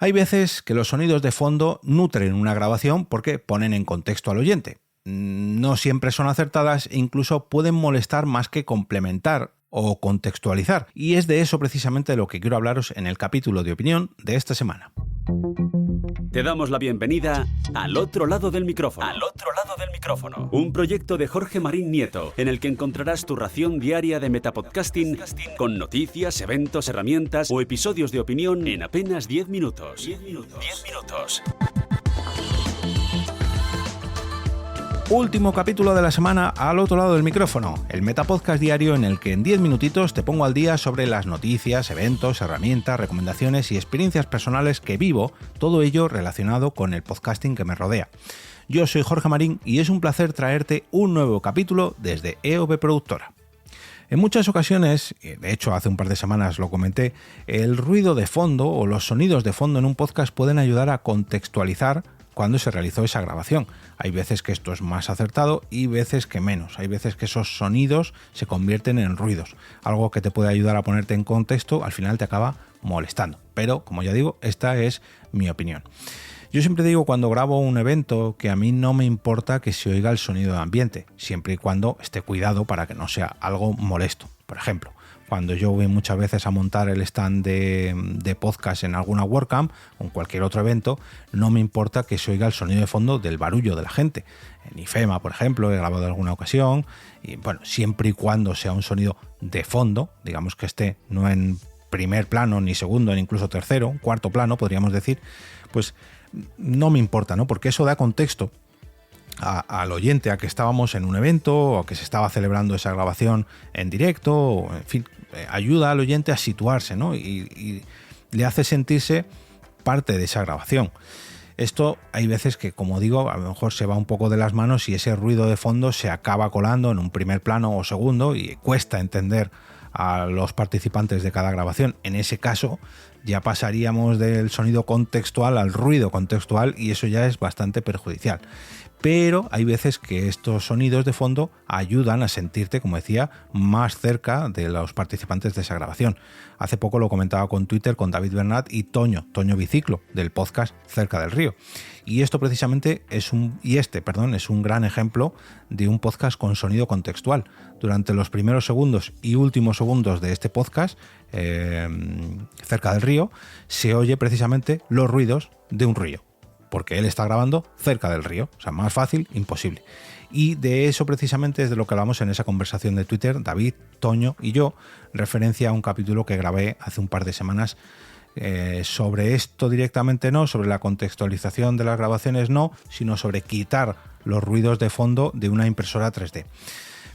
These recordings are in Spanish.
Hay veces que los sonidos de fondo nutren una grabación porque ponen en contexto al oyente. No siempre son acertadas e incluso pueden molestar más que complementar o contextualizar. Y es de eso precisamente de lo que quiero hablaros en el capítulo de opinión de esta semana. Te damos la bienvenida al otro lado del micrófono. Al otro lado del micrófono. Un proyecto de Jorge Marín Nieto, en el que encontrarás tu ración diaria de metapodcasting con noticias, eventos, herramientas o episodios de opinión en apenas 10 minutos. 10 minutos. Último capítulo de la semana al otro lado del micrófono, el Metapodcast diario en el que en 10 minutitos te pongo al día sobre las noticias, eventos, herramientas, recomendaciones y experiencias personales que vivo, todo ello relacionado con el podcasting que me rodea. Yo soy Jorge Marín y es un placer traerte un nuevo capítulo desde EOB Productora. En muchas ocasiones, de hecho hace un par de semanas lo comenté, el ruido de fondo o los sonidos de fondo en un podcast pueden ayudar a contextualizar cuando se realizó esa grabación. Hay veces que esto es más acertado y veces que menos. Hay veces que esos sonidos se convierten en ruidos. Algo que te puede ayudar a ponerte en contexto, al final te acaba molestando. Pero, como ya digo, esta es mi opinión. Yo siempre digo cuando grabo un evento que a mí no me importa que se oiga el sonido de ambiente, siempre y cuando esté cuidado para que no sea algo molesto. Por ejemplo, cuando yo voy muchas veces a montar el stand de podcast en alguna WordCamp o en cualquier otro evento, no me importa que se oiga el sonido de fondo del barullo de la gente. En IFEMA, por ejemplo, he grabado en alguna ocasión, y bueno, siempre y cuando sea un sonido de fondo, digamos que esté no en primer plano, ni segundo, ni incluso tercero, cuarto plano, podríamos decir, pues no me importa, ¿no? Porque eso da contexto al oyente a que estábamos en un evento o que se estaba celebrando esa grabación en directo, o, en fin, ayuda al oyente a situarse, ¿no? Y le hace sentirse parte de esa grabación. Esto hay veces que, como digo, a lo mejor se va un poco de las manos y ese ruido de fondo se acaba colando en un primer plano o segundo y cuesta entender a los participantes de cada grabación. En ese caso ya pasaríamos del sonido contextual al ruido contextual y eso ya es bastante perjudicial. Pero hay veces que estos sonidos de fondo ayudan a sentirte, como decía, más cerca de los participantes de esa grabación. Hace poco lo comentaba con Twitter con David Bernat y Toño Biciclo, del podcast Cerca del Río. Y esto precisamente es un gran ejemplo de un podcast con sonido contextual. Durante los primeros segundos y últimos segundos de este podcast, Cerca del Río, se oye precisamente los ruidos de un río, porque él está grabando cerca del río, o sea, más fácil, imposible. Y de eso precisamente es de lo que hablamos en esa conversación de Twitter, David, Toño y yo, referencia a un capítulo que grabé hace un par de semanas sobre esto directamente no, sobre la contextualización de las grabaciones no, sino sobre quitar los ruidos de fondo de una impresora 3D.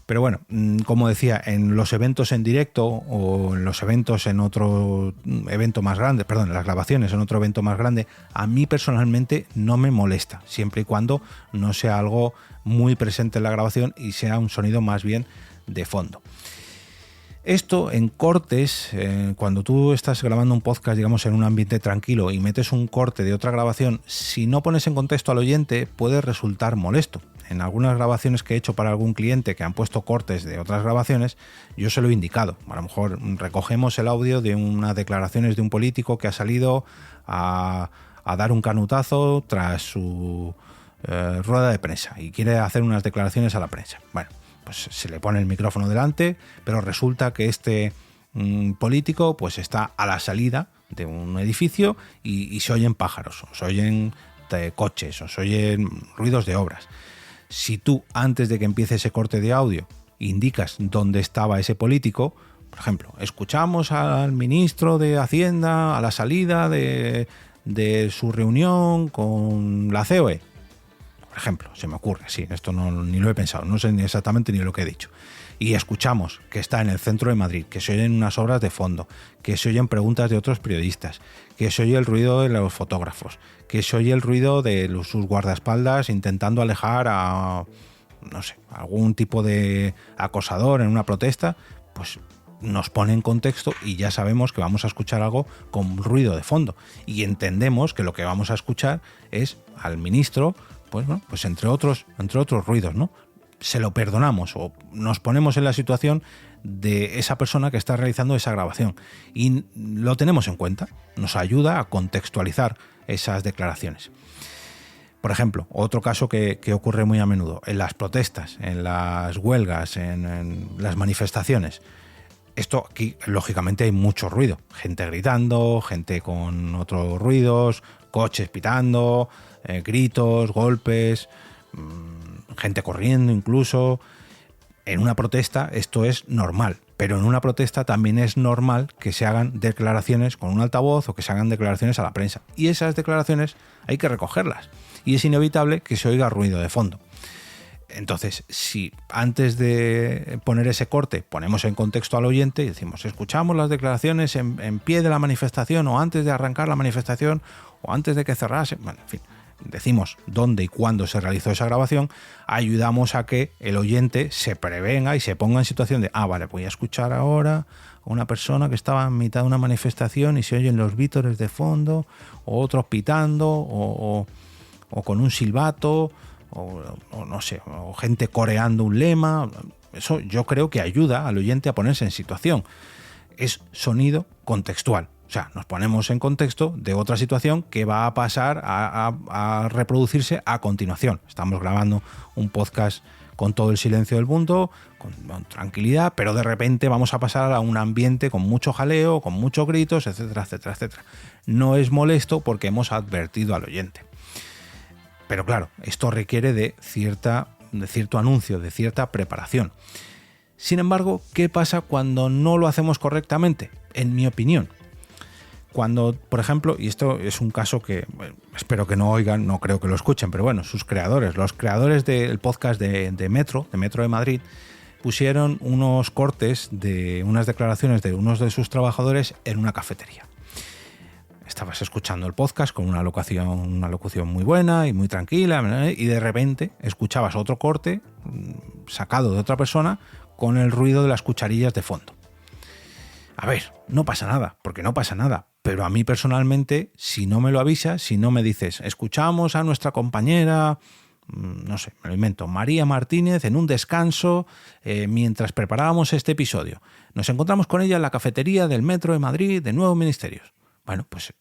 Pero bueno, como decía, en los eventos en directo o en los eventos en otro evento más grande, en las grabaciones en otro evento más grande, a mí personalmente no me molesta, siempre y cuando no sea algo muy presente en la grabación y sea un sonido más bien de fondo. Esto en cortes, cuando tú estás grabando un podcast, digamos, en un ambiente tranquilo y metes un corte de otra grabación, si no pones en contexto al oyente, puede resultar molesto. En algunas grabaciones que he hecho para algún cliente que han puesto cortes de otras grabaciones, yo se lo he indicado. A lo mejor recogemos el audio de unas declaraciones de un político que ha salido a dar un canutazo tras su rueda de prensa y quiere hacer unas declaraciones a la prensa. Bueno, pues se le pone el micrófono delante, pero resulta que este político pues está a la salida de un edificio y se oyen pájaros, o se oyen coches, o se oyen ruidos de obras. Si tú, antes de que empiece ese corte de audio, indicas dónde estaba ese político, por ejemplo, escuchamos al ministro de Hacienda a la salida de su reunión con la COE, por ejemplo, se me ocurre, sí, esto ni lo he pensado, no sé exactamente ni lo que he dicho, y escuchamos que está en el centro de Madrid, que se oyen unas obras de fondo, que se oyen preguntas de otros periodistas, que se oye el ruido de los fotógrafos, que se oye el ruido de sus guardaespaldas intentando alejar a, no sé, algún tipo de acosador en una protesta, pues nos pone en contexto y ya sabemos que vamos a escuchar algo con ruido de fondo y entendemos que lo que vamos a escuchar es al ministro, pues entre otros ruidos, ¿no? se lo perdonamos o nos ponemos en la situación de esa persona que está realizando esa grabación y lo tenemos en cuenta, nos ayuda a contextualizar esas declaraciones. Por ejemplo, otro caso que ocurre muy a menudo, en las protestas, en las huelgas, en las manifestaciones. Esto aquí, lógicamente, hay mucho ruido. Gente gritando, gente con otros ruidos, coches pitando, gritos, golpes, gente corriendo incluso. En una protesta esto es normal, pero en una protesta también es normal que se hagan declaraciones con un altavoz o que se hagan declaraciones a la prensa. Y esas declaraciones hay que recogerlas. Y es inevitable que se oiga ruido de fondo. Entonces, si antes de poner ese corte ponemos en contexto al oyente y decimos, escuchamos las declaraciones en pie de la manifestación o antes de arrancar la manifestación o antes de que cerrase, bueno, en fin, decimos dónde y cuándo se realizó esa grabación, ayudamos a que el oyente se prevenga y se ponga en situación de, vale, voy a escuchar ahora a una persona que estaba en mitad de una manifestación y se oyen los vítores de fondo, o otros pitando, o con un silbato, o no sé, o gente coreando un lema. Eso yo creo que ayuda al oyente a ponerse en situación. Es sonido contextual. O sea, nos ponemos en contexto de otra situación que va a pasar a reproducirse a continuación. Estamos grabando un podcast con todo el silencio del mundo, con tranquilidad, pero de repente vamos a pasar a un ambiente con mucho jaleo, con muchos gritos, etcétera, etcétera, etcétera. No es molesto porque hemos advertido al oyente. Pero claro, esto requiere de cierto anuncio, de cierta preparación. Sin embargo, ¿qué pasa cuando no lo hacemos correctamente? En mi opinión, cuando, por ejemplo, y esto es un caso que espero que no oigan, no creo que lo escuchen, pero bueno, los creadores del podcast de Metro de Madrid, pusieron unos cortes de unas declaraciones de unos de sus trabajadores en una cafetería. Estabas escuchando el podcast con una locución muy buena y muy tranquila, y de repente escuchabas otro corte sacado de otra persona con el ruido de las cucharillas de fondo. A ver, no pasa nada, porque no pasa nada, pero a mí personalmente, si no me lo avisas, si no me dices, escuchamos a nuestra compañera, no sé, me lo invento, María Martínez en un descanso mientras preparábamos este episodio. Nos encontramos con ella en la cafetería del Metro de Madrid de Nuevos Ministerios. Bueno, pues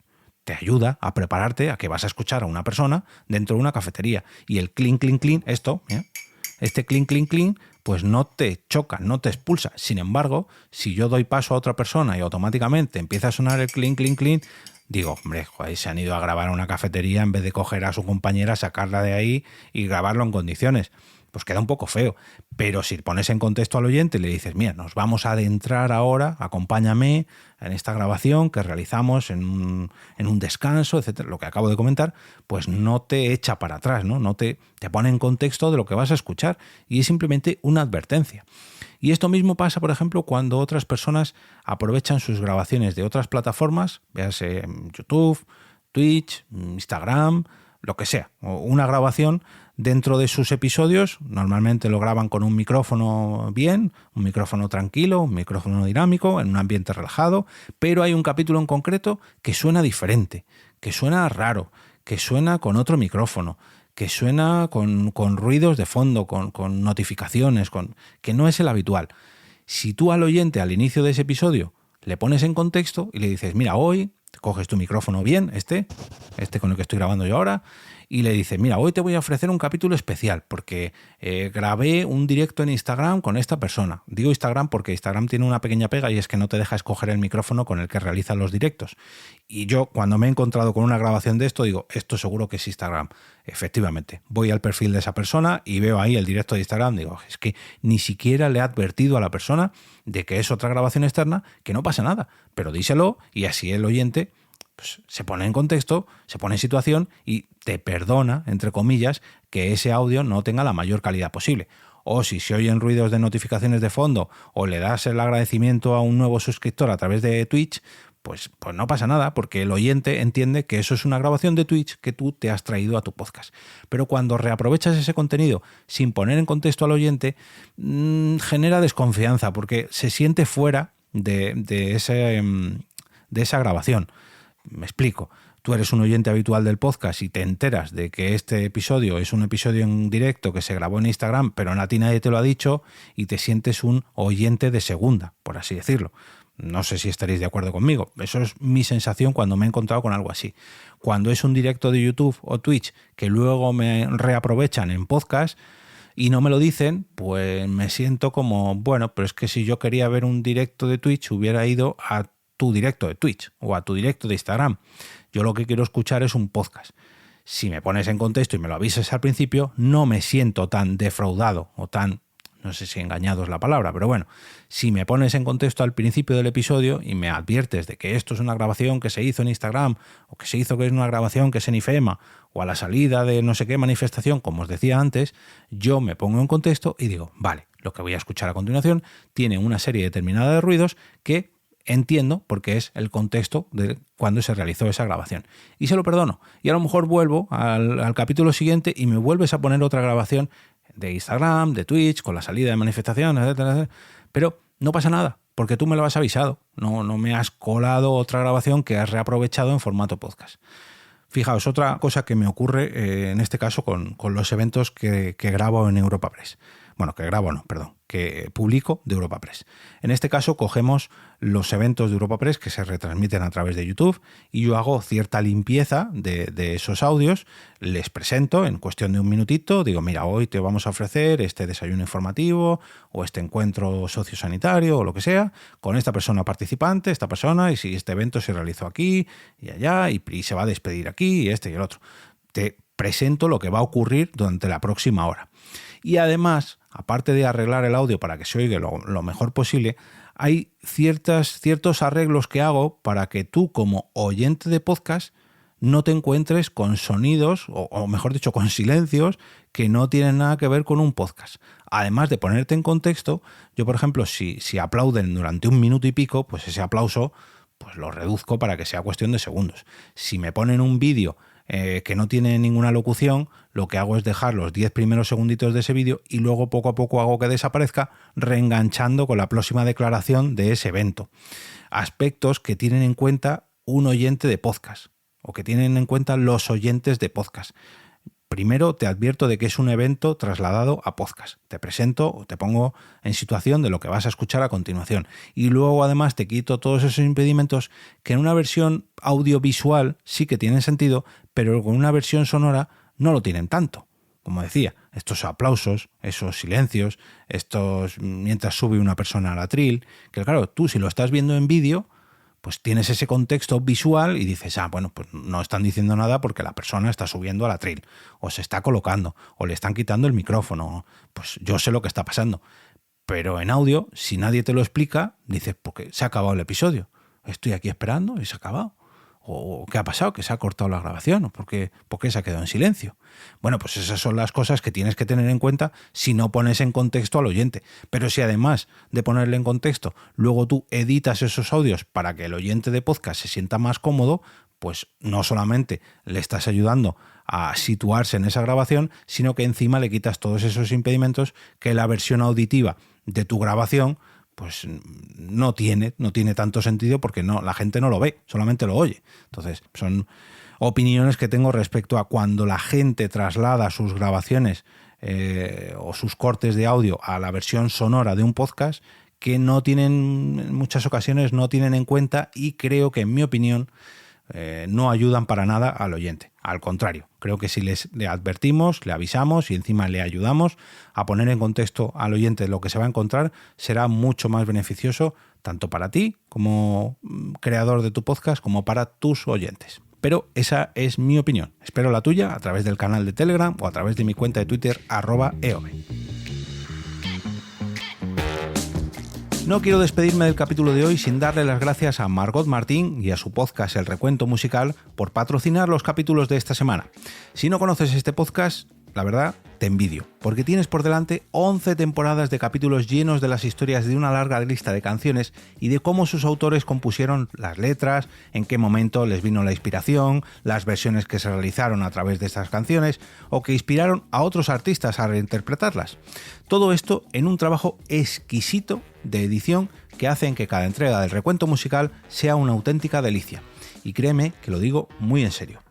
te ayuda a prepararte a que vas a escuchar a una persona dentro de una cafetería. Y el clink, clink, clink, este clink, clink, clink, pues no te choca, no te expulsa. Sin embargo, si yo doy paso a otra persona y automáticamente empieza a sonar el clink, clink, clink, digo, hombre, joder, se han ido a grabar a una cafetería en vez de coger a su compañera, sacarla de ahí y grabarlo en condiciones. Pues queda un poco feo. Pero si pones en contexto al oyente y le dices, mira, nos vamos a adentrar ahora, acompáñame en esta grabación que realizamos en un descanso, etcétera, lo que acabo de comentar, pues no te echa para atrás, ¿no? Te pone en contexto de lo que vas a escuchar y es simplemente una advertencia. Y esto mismo pasa, por ejemplo, cuando otras personas aprovechan sus grabaciones de otras plataformas, véase YouTube, Twitch, Instagram, lo que sea, o una grabación dentro de sus episodios. Normalmente lo graban con un micrófono bien, un micrófono tranquilo, un micrófono dinámico, en un ambiente relajado, pero hay un capítulo en concreto que suena diferente, que suena raro, que suena con otro micrófono, que suena con ruidos de fondo, con notificaciones, que no es el habitual. Si tú al oyente al inicio de ese episodio le pones en contexto y le dices, mira, hoy coges tu micrófono bien, este con el que estoy grabando yo ahora, y le dices, mira, hoy te voy a ofrecer un capítulo especial porque grabé un directo en Instagram con esta persona. Digo Instagram porque Instagram tiene una pequeña pega y es que no te deja escoger el micrófono con el que realizan los directos. Y yo, cuando me he encontrado con una grabación de esto, digo, esto seguro que es Instagram. Efectivamente, voy al perfil de esa persona y veo ahí el directo de Instagram. Digo, es que ni siquiera le he advertido a la persona de que es otra grabación externa, que no pasa nada, pero díselo y así el oyente pues se pone en contexto, se pone en situación y te perdona, entre comillas, que ese audio no tenga la mayor calidad posible. O si se oyen ruidos de notificaciones de fondo o le das el agradecimiento a un nuevo suscriptor a través de Twitch, pues no pasa nada, porque el oyente entiende que eso es una grabación de Twitch que tú te has traído a tu podcast. Pero cuando reaprovechas ese contenido sin poner en contexto al oyente, genera desconfianza, porque se siente fuera de esa grabación. Me explico. tú eres un oyente habitual del podcast y te enteras de que este episodio es un episodio en directo que se grabó en Instagram, pero a ti nadie te lo ha dicho y te sientes un oyente de segunda, por así decirlo. No sé si estaréis de acuerdo conmigo. Eso es mi sensación cuando me he encontrado con algo así. Cuando es un directo de YouTube o Twitch que luego me reaprovechan en podcast y no me lo dicen, pues me siento como, bueno, pero es que si yo quería ver un directo de Twitch hubiera ido a tu directo de Twitch o a tu directo de Instagram. Yo lo que quiero escuchar es un podcast. Si me pones en contexto y me lo avisas al principio, no me siento tan defraudado o tan, no sé si engañado es la palabra, pero bueno, si me pones en contexto al principio del episodio y me adviertes de que esto es una grabación que se hizo en Instagram o que se hizo que es una grabación que es en IFEMA o a la salida de no sé qué manifestación, como os decía antes, yo me pongo en contexto y digo, vale, lo que voy a escuchar a continuación tiene una serie determinada de ruidos que entiendo porque es el contexto de cuando se realizó esa grabación. Y se lo perdono. Y a lo mejor vuelvo al capítulo siguiente y me vuelves a poner otra grabación de Instagram, de Twitch, con la salida de manifestaciones, etcétera, etcétera. Pero no pasa nada, porque tú me lo has avisado. No me has colado otra grabación que has reaprovechado en formato podcast. Fijaos, otra cosa que me ocurre en este caso con los eventos que grabo en Europa Press. Bueno, que publico de Europa Press. En este caso cogemos los eventos de Europa Press que se retransmiten a través de YouTube y yo hago cierta limpieza de esos audios, les presento en cuestión de un minutito, digo, mira, hoy te vamos a ofrecer este desayuno informativo o este encuentro sociosanitario o lo que sea, con esta persona participante, esta persona, y si este evento se realizó aquí y allá y se va a despedir aquí y este y el otro. Te presento lo que va a ocurrir durante la próxima hora. Y además, aparte de arreglar el audio para que se oiga lo mejor posible, hay ciertos arreglos que hago para que tú, como oyente de podcast, no te encuentres con sonidos, o mejor dicho, con silencios que no tienen nada que ver con un podcast. Además de ponerte en contexto, yo, por ejemplo, si aplauden durante 1 minuto y pico, pues ese aplauso pues lo reduzco para que sea cuestión de segundos. Si me ponen un vídeo que no tiene ninguna locución, lo que hago es dejar los 10 primeros segunditos de ese vídeo y luego poco a poco hago que desaparezca, reenganchando con la próxima declaración de ese evento. Aspectos que tienen en cuenta un oyente de podcast o que tienen en cuenta los oyentes de podcast. Primero te advierto de que es un evento trasladado a podcast. Te presento o te pongo en situación de lo que vas a escuchar a continuación. Y luego además te quito todos esos impedimentos que en una versión audiovisual sí que tienen sentido, pero con una versión sonora no lo tienen tanto. Como decía, estos aplausos, esos silencios, estos mientras sube una persona al atril, que claro, tú si lo estás viendo en vídeo, pues tienes ese contexto visual y dices, bueno, pues no están diciendo nada porque la persona está subiendo al atril, o se está colocando, o le están quitando el micrófono, pues yo sé lo que está pasando. Pero en audio, si nadie te lo explica, dices, porque se ha acabado el episodio, estoy aquí esperando y se ha acabado. ¿O qué ha pasado? ¿Que se ha cortado la grabación? ¿O por qué se ha quedado en silencio? Bueno, pues esas son las cosas que tienes que tener en cuenta si no pones en contexto al oyente. Pero si además de ponerle en contexto, luego tú editas esos audios para que el oyente de podcast se sienta más cómodo, pues no solamente le estás ayudando a situarse en esa grabación, sino que encima le quitas todos esos impedimentos que la versión auditiva de tu grabación pues no tiene tanto sentido porque la gente no lo ve, solamente lo oye. Entonces, son opiniones que tengo respecto a cuando la gente traslada sus grabaciones o sus cortes de audio a la versión sonora de un podcast que no tienen, en muchas ocasiones, no tienen en cuenta y creo que, en mi opinión, no ayudan para nada al oyente. Al contrario, creo que si le advertimos, le avisamos y encima le ayudamos a poner en contexto al oyente lo que se va a encontrar, será mucho más beneficioso tanto para ti como creador de tu podcast como para tus oyentes. Pero esa es mi opinión. Espero la tuya a través del canal de Telegram o a través de mi cuenta de Twitter @eove. No quiero despedirme del capítulo de hoy sin darle las gracias a Margot Martín y a su podcast El Recuento Musical por patrocinar los capítulos de esta semana. Si no conoces este podcast, la verdad, te envidio, porque tienes por delante 11 temporadas de capítulos llenos de las historias de una larga lista de canciones y de cómo sus autores compusieron las letras, en qué momento les vino la inspiración, las versiones que se realizaron a través de estas canciones o que inspiraron a otros artistas a reinterpretarlas. Todo esto en un trabajo exquisito de edición que hacen que cada entrega del Recuento Musical sea una auténtica delicia. y créeme que lo digo muy en serio.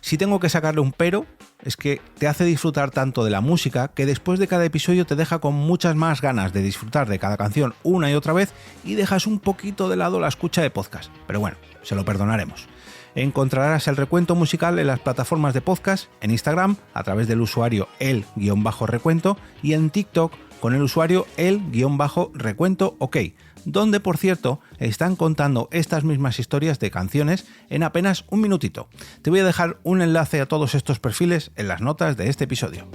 Si tengo que sacarle un pero, es que te hace disfrutar tanto de la música que después de cada episodio te deja con muchas más ganas de disfrutar de cada canción una y otra vez y dejas un poquito de lado la escucha de podcast. Pero bueno, se lo perdonaremos. Encontrarás el recuento musical en las plataformas de podcast, en Instagram a través del usuario el-recuento y en TikTok con el usuario el-recuento OK, donde por cierto están contando estas mismas historias de canciones en apenas un minutito. Te voy a dejar un enlace a todos estos perfiles en las notas de este episodio.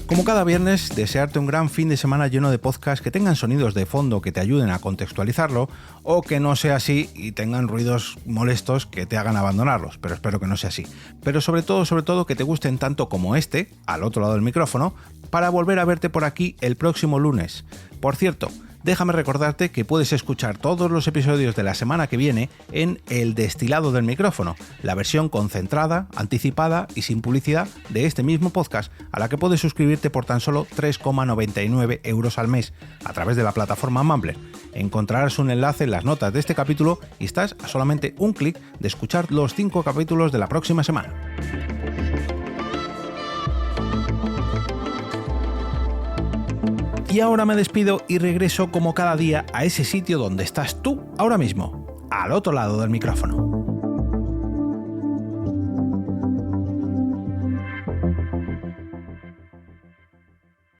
Como cada viernes, desearte un gran fin de semana lleno de podcasts que tengan sonidos de fondo que te ayuden a contextualizarlo o que no sea así y tengan ruidos molestos que te hagan abandonarlos, pero espero que no sea así. Pero sobre todo que te gusten tanto como este, al otro lado del micrófono, para volver a verte por aquí el próximo lunes. Por cierto, déjame recordarte que puedes escuchar todos los episodios de la semana que viene en El Destilado del Micrófono, la versión concentrada, anticipada y sin publicidad de este mismo podcast, a la que puedes suscribirte por tan solo 3,99 € al mes a través de la plataforma Mumbler. Encontrarás un enlace en las notas de este capítulo y estás a solamente un clic de escuchar los 5 capítulos de la próxima semana. Y ahora me despido y regreso como cada día a ese sitio donde estás tú ahora mismo, al otro lado del micrófono.